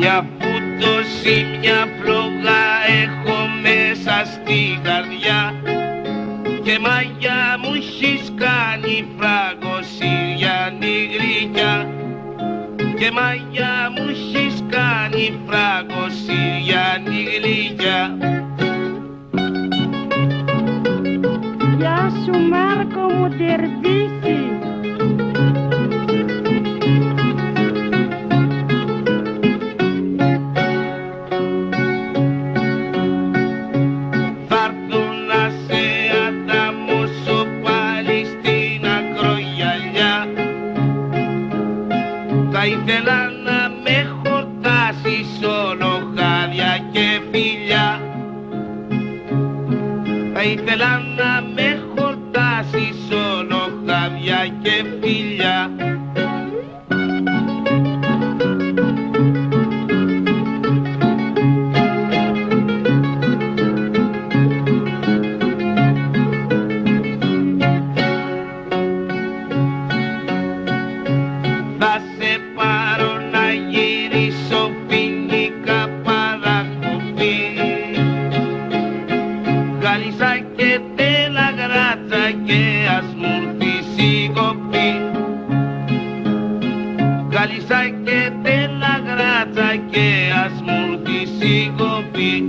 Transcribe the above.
Μια φούτωση, μια φλόγα έχω μέσα στη καρδιά και μαγιά μου έχεις κάνει φράγκο Συριανή γλυκιά και μαγιά μου έχεις κάνει φράγκο Συριανή γλυκιά. Γεια σου Μάρκο μου Τερδίση. Θα ήθελα να με χορτάσεις όλο χάδια και φιλιά. Θα ήθελα να με χορτάσεις όλο χάδια και φιλιά. Θα σε πάρω να γυρίσω ποινικά παρακοπή, Γάλισσα και Τελαγράτσα και ας μου έρθει σιγοπή. Γάλισσα και Τελαγράτσα και ας μου έρθει σιγοπή.